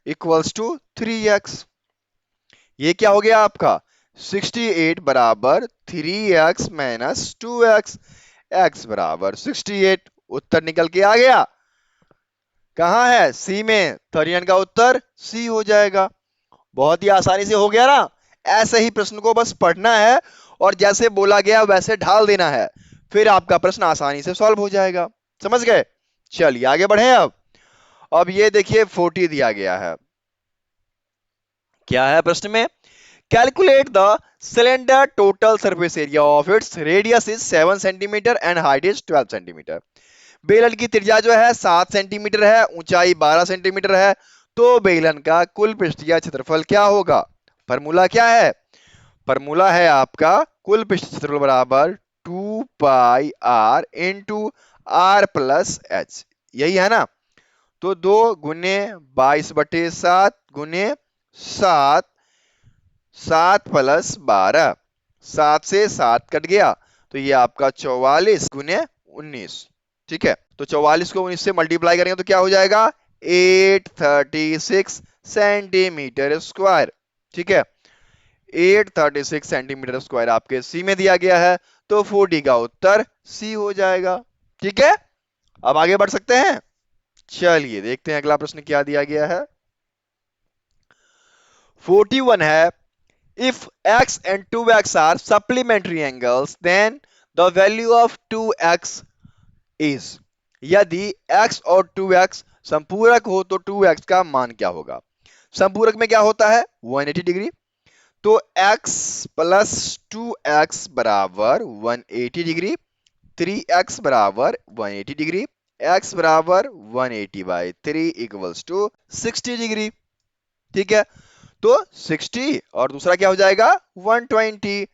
equals to 3x। ये क्या हो गया आपका? 68 बराबर 3x माइनस 2x, x बराबर 68। उत्तर निकल के आ गया, कहां है? सी में। 39 का उत्तर सी हो जाएगा। बहुत ही आसानी से हो गया ना। ऐसे ही प्रश्न को बस पढ़ना है और जैसे बोला गया वैसे ढाल देना है, फिर आपका प्रश्न आसानी से सॉल्व हो जाएगा। समझ गए? चलिए आगे बढ़े। अब ये देखिए 40 दिया गया है, क्या है प्रश्न में? Calculate the cylinder total surface area of its radius is 7 centimetre and height is 12 centimetre. बेलन की त्रिज्या जो है 7 सेंटीमीटर है, ऊंचाई 12 सेंटीमीटर है, तो बेलन का कुल पृष्ठीय क्षेत्रफल क्या होगा? फॉर्मूला क्या है? फॉर्मूला है आपका कुल पृष्ठ क्षेत्रफल बराबर 2 pi R into R plus H. यही है ना। तो 2 गुने 22/7 गुने 7, 7 प्लस 12, 7 से 7 कट गया, तो ये आपका 44 गुने 19। ठीक है, तो 44 को 19 से मल्टीप्लाई करेंगे तो क्या हो जाएगा? 836 सेंटीमीटर स्क्वायर। ठीक है, 836 सेंटीमीटर स्क्वायर आपके सी में दिया गया है, तो 40 का उत्तर सी हो जाएगा। ठीक है, अब आगे बढ़ सकते हैं। चलिए देखते हैं अगला प्रश्न क्या दिया गया है। 41 है, if x and 2x are supplementary angles then the value of 2x is। यदि x और 2x संपूरक हो तो 2x का मान क्या होगा? संपूरक में क्या होता है? 180 डिग्री। तो x प्लस 2x बराबर 180 डिग्री, 3x बराबर 180 डिग्री, x बराबर 180 बाई 3 इक्वल्स टू 60 डिग्री। ठीक है, तो 60 और दूसरा क्या हो जाएगा 120।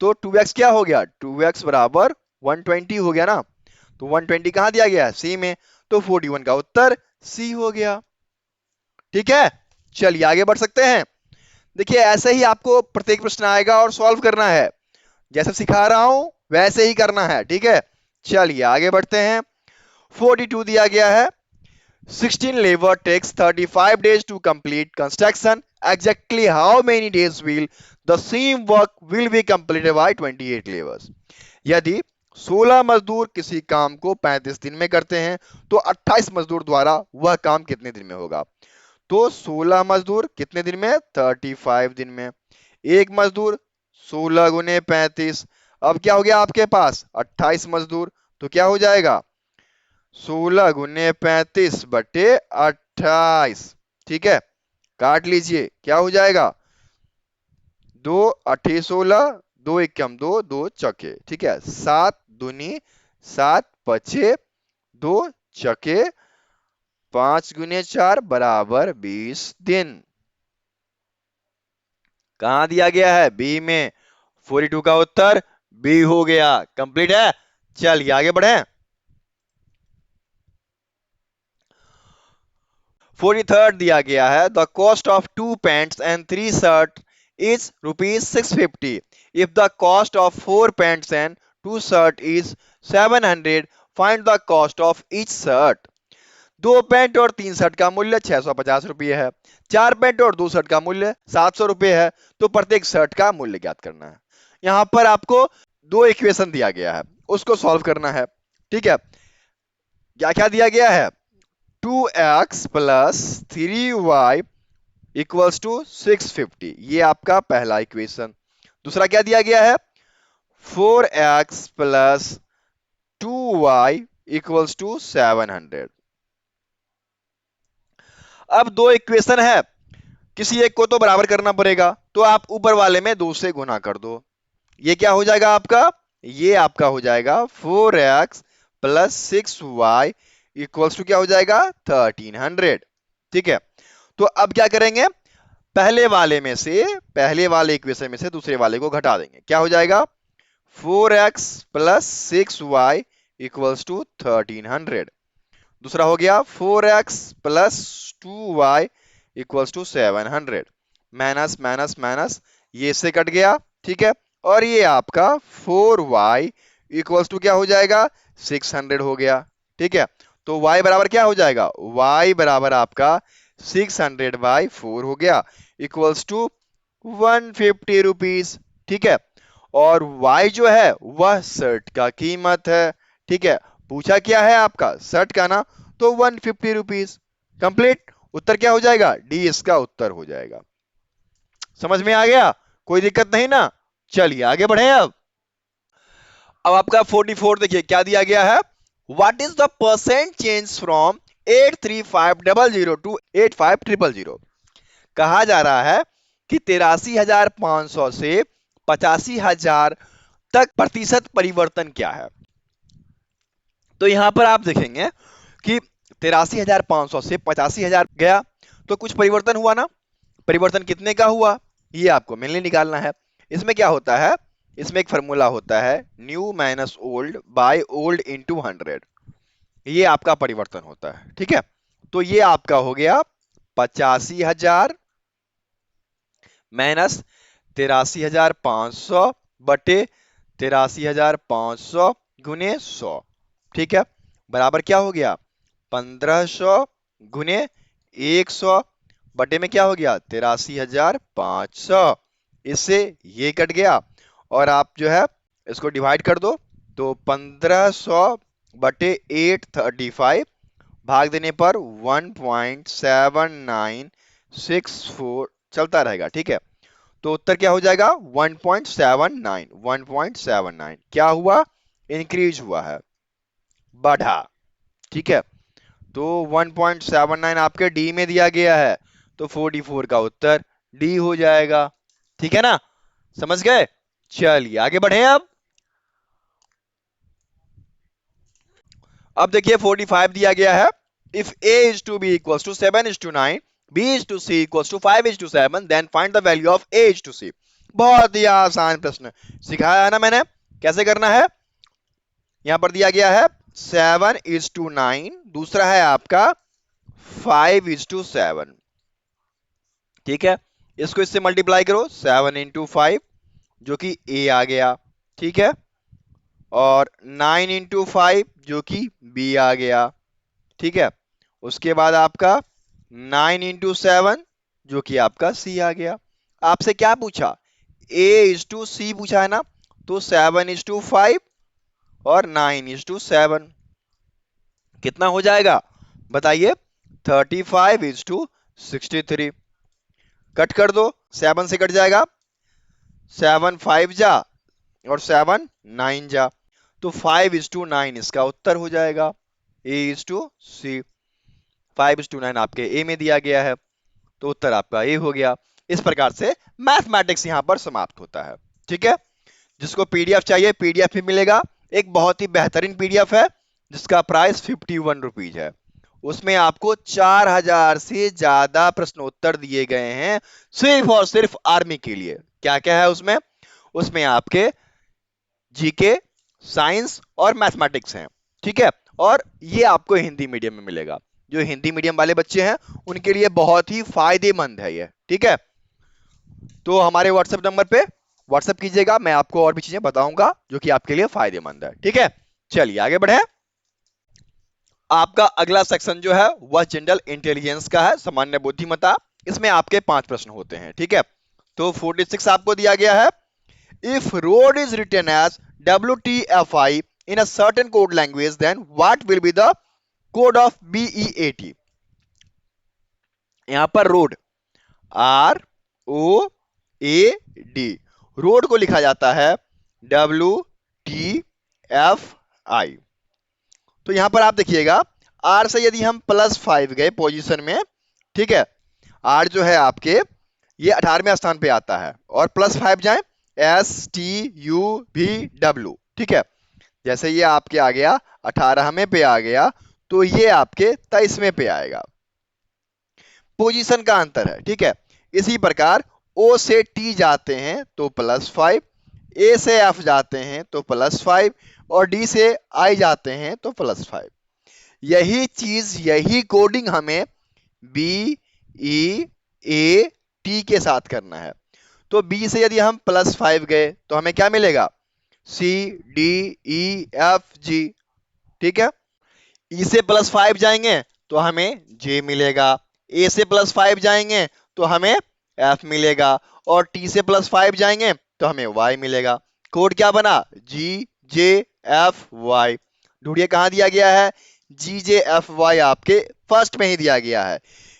तो 2x क्या हो गया, 2x बराबर 120 हो गया ना। तो 120 कहां दिया गया है, सी में, तो 41 का उत्तर सी हो गया। ठीक है, चलिए आगे बढ़ सकते हैं। देखिए ऐसे ही आपको प्रत्येक प्रश्न आएगा और सॉल्व करना है, जैसे सिखा रहा हूं वैसे ही करना है। ठीक है, चलिए आगे बढ़ते हैं। 42 दिया गया है, 16 labor takes 35 days to complete construction. Exactly how many days will the same work will be completed by 28 laborers? यदि 16 मजदूर किसी काम को 35 दिन में करते हैं तो 28 मजदूर द्वारा वह काम कितने दिन में होगा। तो 16 मजदूर कितने दिन में, 35 दिन में। एक मजदूर 16 गुने 35, अब क्या हो गया आपके पास 28 मजदूर, तो क्या हो जाएगा 16 गुने 35 बटे 28। ठीक है, काट लीजिए, क्या हो जाएगा 2 अठी 16, 2 एकम 2, 2 चके। ठीक है, 7 दूनी 7 पचे 2 चके 5 गुने 4 बराबर 20 दिन। कहां दिया गया है, बी में। 42 का उत्तर बी हो गया। कंप्लीट है, चलिए आगे बढ़े। 43rd दिया गया है, the cost of 2 pants and 3 shirt is ₹650। If the cost of 4 pants and 2 shirt is 700, find the cost of each shirt. 2 pant और 3 शर्ट का मूल्य 650 रुपये है, 4 पैंट और 2 शर्ट का मूल्य 700 रुपये है, तो प्रत्येक शर्ट का मूल्य ज्ञात करना है। यहां पर आपको दो इक्वेशन दिया गया है, उसको सॉल्व करना है। ठीक है, क्या क्या दिया गया है, 2x plus 3y equals to 650, ये आपका पहला इक्वेशन। दूसरा क्या दिया गया है, 4x plus 2y equals to 700। अब दो इक्वेशन है, किसी एक को तो बराबर करना पड़ेगा, तो आप ऊपर वाले में 2 से गुना कर दो। ये क्या हो जाएगा आपका, ये आपका हो जाएगा 4x plus 6y equals to क्या हो जाएगा 1300। ठीक है, तो अब क्या करेंगे, पहले वाले इक्वेशन में से दूसरे वाले को घटा देंगे, क्या हो जाएगा 4x plus 6y equals to 1300। दूसरा हो गया 4x plus 2y equals to 700। Minus minus minus ये से कट गया। ठीक है, और ये आपका 4y इक्वल्स टू क्या हो जाएगा 600 हो गया। ठीक है, तो y बराबर क्या हो जाएगा, y बराबर आपका 600 बाई 4 हो गया इक्वल्स टू 150 रुपीज। ठीक है, और y जो है वह शर्ट का कीमत है। ठीक है, पूछा क्या है आपका शर्ट का ना, तो 150 रुपीज। कंप्लीट, उत्तर क्या हो जाएगा, डी इसका उत्तर हो जाएगा। समझ में आ गया, कोई दिक्कत नहीं ना। चलिए आगे बढ़े। अब आपका 44 देखिए क्या दिया गया है, what is the percent change from 83500 to 85000। कहा जा रहा है कि 83,500 से 85,000 तक प्रतिशत परिवर्तन क्या है। तो यहां पर आप देखेंगे कि 83,500 से 85,000 गया, तो कुछ परिवर्तन हुआ ना। परिवर्तन कितने का हुआ, ये आपको मेनली निकालना है। इसमें क्या होता है, इसमें एक फॉर्मूला होता है new minus old by old into 100, ये आपका परिवर्तन होता है। ठीक है, तो ये आपका हो गया 85,000 माइनस 83,500 बटे 83,500 गुने 100। ठीक है, बराबर क्या हो गया 1500 गुने 100 बटे में क्या हो गया 83,500। इससे ये कट गया और आप जो है इसको डिवाइड कर दो, तो 1500 बटे 835 भाग देने पर 1.7964 चलता रहेगा। ठीक है, तो उत्तर क्या हो जाएगा 1.79। 1.79 क्या हुआ, इंक्रीज हुआ है, बढ़ा। ठीक है, तो 1.79 आपके डी में दिया गया है, तो 44 का उत्तर डी हो जाएगा। ठीक है ना, समझ गए। चलिए आगे बढ़े अब देखिए 45 दिया गया है। If a is to b equals to 7 is to 9, b is to c equals to 5 is to 7, then find the value of a is to c। बहुत ही आसान प्रश्न सिखाया है ना मैंने, कैसे करना है। यहां पर दिया गया है 7 is to 9, दूसरा है आपका 5 is to 7। ठीक है, इसको इससे मल्टीप्लाई करो, 7 इंटू 5 जो कि a आ गया, ठीक है, और 9 इंटू 5 जो कि b आ गया, ठीक है। उसके बाद आपका 9 इंटू 7 जो कि आपका c आ गया। आपसे क्या पूछा, a इज टू c पूछा है ना, तो 7 इज टू 5 और 9 इज टू 7 कितना हो जाएगा बताइए, 35 इज टू 63। कट कर दो, 7 से कट जाएगा, 7 5 जा और 7 9 जा, तो 5 इज टू 9 इसका उत्तर हो जाएगा। a is to c, 5 is to 9 आपके a में दिया गया है, तो उत्तर आपका ए हो गया। इस प्रकार से मैथमेटिक्स यहां पर समाप्त होता है। ठीक है, जिसको पीडीएफ चाहिए पीडीएफ भी मिलेगा। एक बहुत ही बेहतरीन पीडीएफ है जिसका प्राइस 51 रुपीज है। उसमें आपको 4000 से ज्यादा प्रश्नोत्तर दिए गए हैं सिर्फ और सिर्फ आर्मी के लिए। क्या क्या है उसमें, उसमें आपके जीके, साइंस और मैथमेटिक्स हैं। ठीक है, और ये आपको हिंदी मीडियम में मिलेगा। जो हिंदी मीडियम वाले बच्चे हैं उनके लिए बहुत ही फायदेमंद है ये। ठीक है, तो हमारे व्हाट्सएप नंबर पे व्हाट्सएप कीजिएगा, मैं आपको और भी चीजें बताऊंगा जो कि आपके लिए फायदेमंद है। ठीक है, चलिए आगे बढ़े। आपका अगला सेक्शन जो है वह जनरल इंटेलिजेंस का है, सामान्य बुद्धिमत्ता। इसमें आपके 5 प्रश्न होते हैं। ठीक है, तो 46 आपको दिया गया है। If road is written as WTFI in a certain code language, then what will be the code of BEAT? यहां पर रोड ROAD, रोड को लिखा जाता है WTFI। तो यहां पर आप देखिएगा, R से यदि हम +5 गए पोजीशन में, ठीक है, R जो है आपके ये 18वें स्थान पे आता है, और +5 जाए STUVW। ठीक है, जैसे ये आपके आ गया 18वें पे आ गया, तो ये आपके 23वें पे आएगा। पोजीशन का अंतर है। ठीक है, इसी प्रकार O से T जाते हैं तो +5, A से F जाते हैं तो +5, और D से I जाते हैं तो +5। यही चीज, यही कोडिंग हमें BEAT के साथ करना है। तो B से यदि हम +5 गए तो हमें क्या मिलेगा, CDEFG। ठीक है, E से +5 जाएंगे तो हमें J मिलेगा, A से +5 जाएंगे तो हमें F मिलेगा, और T से +5 जाएंगे तो हमें Y मिलेगा। कोड क्या बना, GJFY। ढूंढिए कहां दिया गया है, GJFY आपके फर्स्ट में ही दिया गया है,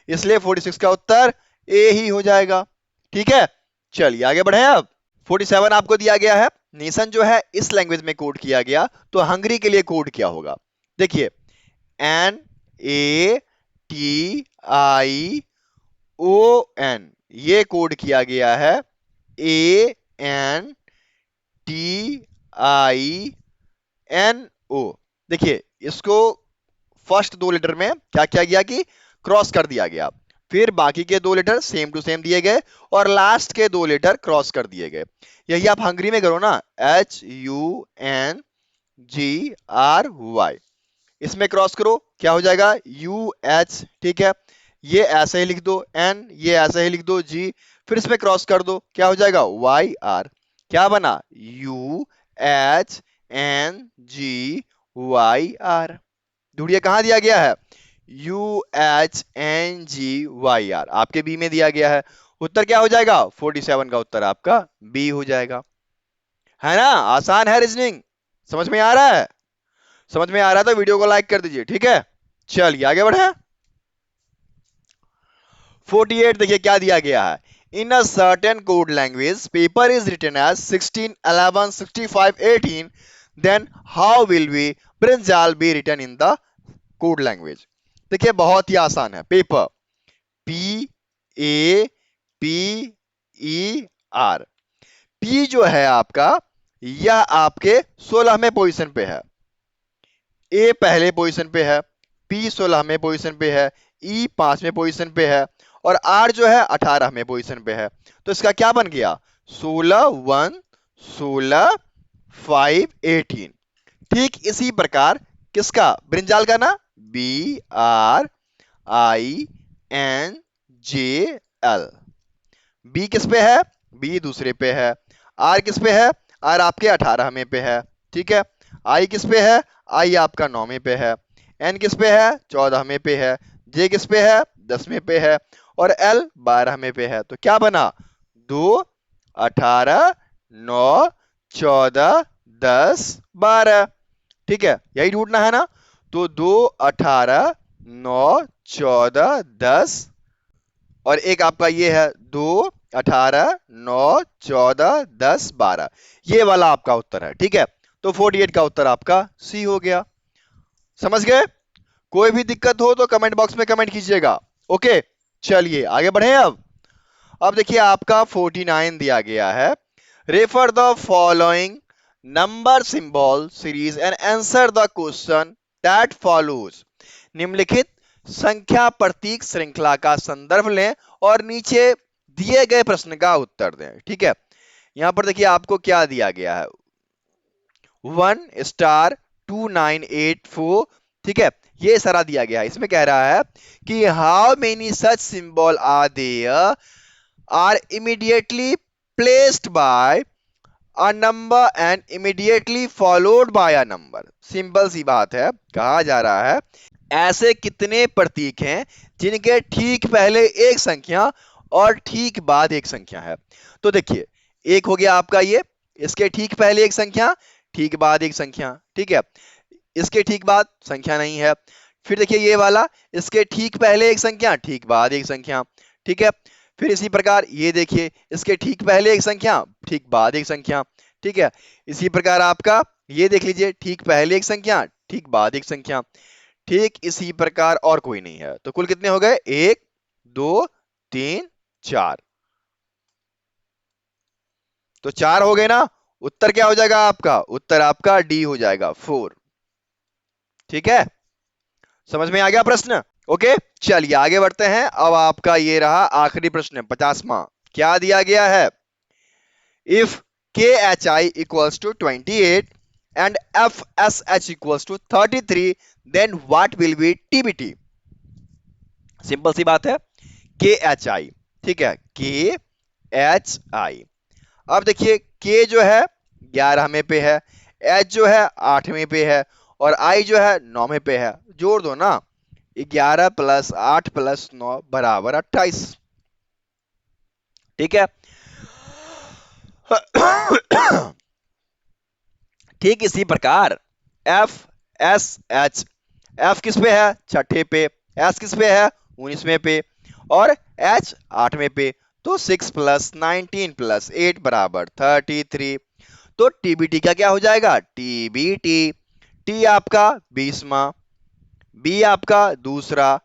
इसलिए 46 का उत्तर A ही हो जाएगा। ठीक है, चलिए आगे बढ़े। अब 47 आपको दिया गया है, नेशन जो है इस लैंग्वेज में कोड किया गया, तो हंगरी के लिए कोड क्या होगा। देखिए NATION, ये कोड किया गया है ANTINO। देखिए इसको फर्स्ट 2 लेटर में क्या किया गया कि क्रॉस कर दिया गया, फिर बाकी के 2 लेटर सेम टू सेम दिए गए, और लास्ट के 2 लेटर क्रॉस कर दिए गए। यही आप हंगरी में करो ना, HUNGRY, इसमें क्रॉस करो क्या हो जाएगा, UH। ठीक है, ये ऐसे ही लिख दो N, ये ऐसे ही लिख दो G, फिर इसमें क्रॉस कर दो क्या हो जाएगा, YR। क्या बना, UHNGYR। ढूंढिए कहां दिया गया है, UHNGYR आपके बी में दिया गया है। उत्तर क्या हो जाएगा, 47 का उत्तर आपका बी हो जाएगा। है ना, आसान है रीजनिंग, समझ में आ रहा है। समझ में आ रहा है तो वीडियो को लाइक कर दीजिए। ठीक है, चलिए आगे बढ़े। 48 देखिए क्या दिया गया है, in a certain code language paper is written as 16 11 65 18, then how will we brinjal be written in the code language. देखिए बहुत ही आसान है, पेपर PAPER आर। पी जो है आपका, यह आपके 16वें पोजीशन पे है, ए पहले पोजीशन पे है, पी 16वें पोजीशन पे है, ई 5वें पोजीशन पे है, और आर जो है 18वें पोजीशन पे है। तो इसका क्या बन गया, 16 1 16 5 18। ठीक इसी प्रकार किसका, ब्रिंजाल का ना, B R I N J L. B किस पे है, बी दूसरे पे है। आर किस पे है, आर आपके 18वें पे है। ठीक है। आई किस पे है, आई आपका 9वें पे है। एन किस पे है, 14वें पे है। जे किस पे है, 10वें पे है। और एल 12वें पे है। तो क्या बना, 2 18 9 14 10 12। ठीक है, यही ढूंढना है ना। तो 2 18 9 14 10, और एक आपका ये है 2 18 9 14 10 12। ये वाला आपका उत्तर है। ठीक है, तो 48 का उत्तर आपका सी हो गया। समझ गए। कोई भी दिक्कत हो तो कमेंट बॉक्स में कमेंट कीजिएगा। ओके, चलिए आगे बढ़े। अब देखिए आपका 49 दिया गया है, refer the following number symbol series and answer the question that follows. निम्नलिखित संख्या प्रतीक श्रृंखला का संदर्भ लें और नीचे दिए गए प्रश्न का उत्तर दें। ठीक है, यहां पर देखिए आपको क्या दिया गया है, 1*2984। ठीक है, ये सारा दिया गया है। इसमें कह रहा है कि how many such symbol are there are immediately placed by a number and immediately followed by a number. Simple सी बात है, कहा जा रहा है ऐसे कितने प्रतीक हैं जिनके ठीक पहले एक संख्या और ठीक बाद एक संख्या है। तो देखिए, एक हो गया आपका ये, इसके ठीक पहले एक संख्या, ठीक बाद एक संख्या। ठीक है, इसके ठीक बाद संख्या नहीं है। फिर देखिए ये वाला, इसके ठीक पहले एक संख्या, ठीक बाद एक संख्या। ठीक है, फिर इसी प्रकार ये देखिए, इसके ठीक पहले एक संख्या, ठीक बाद एक संख्या। ठीक है, इसी प्रकार आपका ये देख लीजिए, ठीक पहले एक संख्या, ठीक बाद एक संख्या। ठीक इसी प्रकार और कोई नहीं है। तो कुल कितने हो गए, 1 2 3 4। तो 4 हो गए ना। उत्तर क्या हो जाएगा आपका, उत्तर आपका डी हो जाएगा, 4। ठीक है, समझ में आ गया प्रश्न। ओके, चलिए आगे बढ़ते हैं। अब आपका ये रहा आखिरी प्रश्न, 50वां। क्या दिया गया है, if K H I equals to 28 and F S H equals to 33, then what will be TBT. Simple सी बात है, के एच आई। ठीक है, के एच आई। अब देखिए, के जो है 11वें पे है, एच जो है 8वें पे है, और आई जो है 9वें पे है। जोड़ दो ना, 11 प्लस 8 प्लस 9 बराबर 28। ठीक है। ठीक इसी प्रकार एफ एस एच, एफ किस पे है, छठे पे। एस किस पे है, 19वें पे। और एच 8वें पे। तो 6 प्लस 19 प्लस 8 बराबर 33। तो टीबीटी का क्या हो जाएगा, टीबीटी। टी आपका 20वां, बी आपका दूसरा,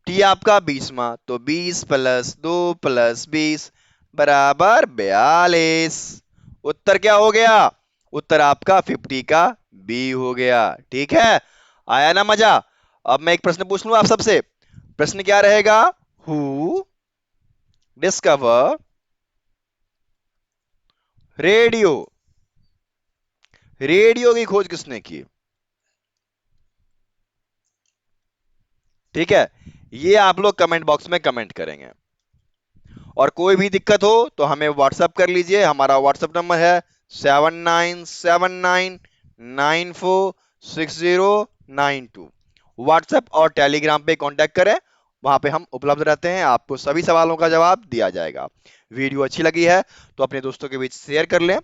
टी आपका 20वां। तो 20 प्लस 2 प्लस 20 बराबर 42। उत्तर क्या हो गया, उत्तर आपका 50 का बी हो गया। ठीक है, आया ना मजा। अब मैं एक प्रश्न पूछ लूं आप सबसे। प्रश्न क्या रहेगा, हु डिस्कवर रेडियो। रेडियो की खोज किसने की। ठीक है, ये आप लोग कमेंट बॉक्स में कमेंट करेंगे। और कोई भी दिक्कत हो तो हमें व्हाट्सएप कर लीजिए। हमारा व्हाट्सएप नंबर है 7979946092। व्हाट्सएप और टेलीग्राम पे कांटेक्ट करें, वहां पे हम उपलब्ध रहते हैं। आपको सभी सवालों का जवाब दिया जाएगा। वीडियो अच्छी लगी है तो अपने दोस्तों के बीच शेयर कर लें।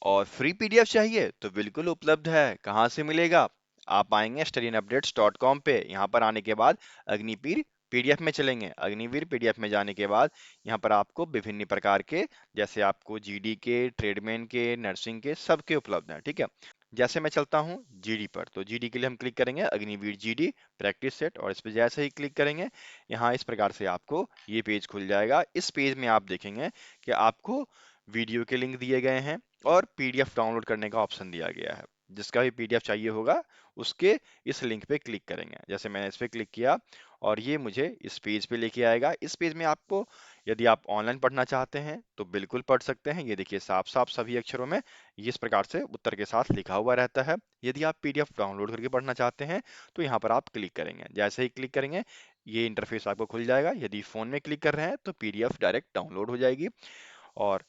और फ्री पीडीएफ चाहिए तो बिल्कुल उपलब्ध है। कहाँ से मिलेगा, आप आएंगे studyandupdates.com पे। यहाँ पर आने के बाद अग्निवीर पीडीएफ में चलेंगे। अग्निवीर पीडीएफ में जाने के बाद यहाँ पर आपको विभिन्न प्रकार के, जैसे आपको जीडी के, ट्रेडमैन के, नर्सिंग के, सबके उपलब्ध हैं। ठीक है, जैसे मैं चलता हूँ जीडी पर, तो जीडी के लिए हम क्लिक करेंगे अग्निवीर जीडी प्रैक्टिस सेट, और इस पे जैसे ही क्लिक करेंगे यहाँ इस प्रकार से आपको ये पेज खुल जाएगा। इस पेज में आप देखेंगे कि आपको वीडियो के लिंक दिए गए हैं और पीडीएफ डाउनलोड करने का ऑप्शन दिया गया है। जिसका भी पीडीएफ चाहिए होगा उसके इस लिंक पे क्लिक करेंगे। जैसे मैंने इस पे क्लिक किया और ये मुझे इस पेज पे लेके आएगा। इस पेज में आपको, यदि आप ऑनलाइन पढ़ना चाहते हैं तो बिल्कुल पढ़ सकते हैं। ये देखिए साफ साफ सभी अक्षरों में ये इस प्रकार से उत्तर के साथ लिखा हुआ रहता है। यदि आप पीडीएफ डाउनलोड करके पढ़ना चाहते हैं तो यहाँ पर आप क्लिक करेंगे। जैसे ही क्लिक करेंगे ये इंटरफेस आपको खुल जाएगा। यदि फ़ोन में क्लिक कर रहे हैं तो पीडीएफ डायरेक्ट डाउनलोड हो जाएगी, और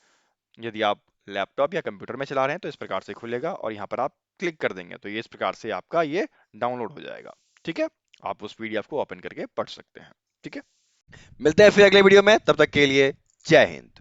यदि आप लैपटॉप या कंप्यूटर में चला रहे हैं तो इस प्रकार से खुलेगा और यहाँ पर आप क्लिक कर देंगे तो ये इस प्रकार से आपका ये डाउनलोड हो जाएगा। ठीक है, आप उस पीडीएफ को ओपन करके पढ़ सकते हैं। ठीक है, मिलते हैं फिर अगले वीडियो में, तब तक के लिए जय हिंद।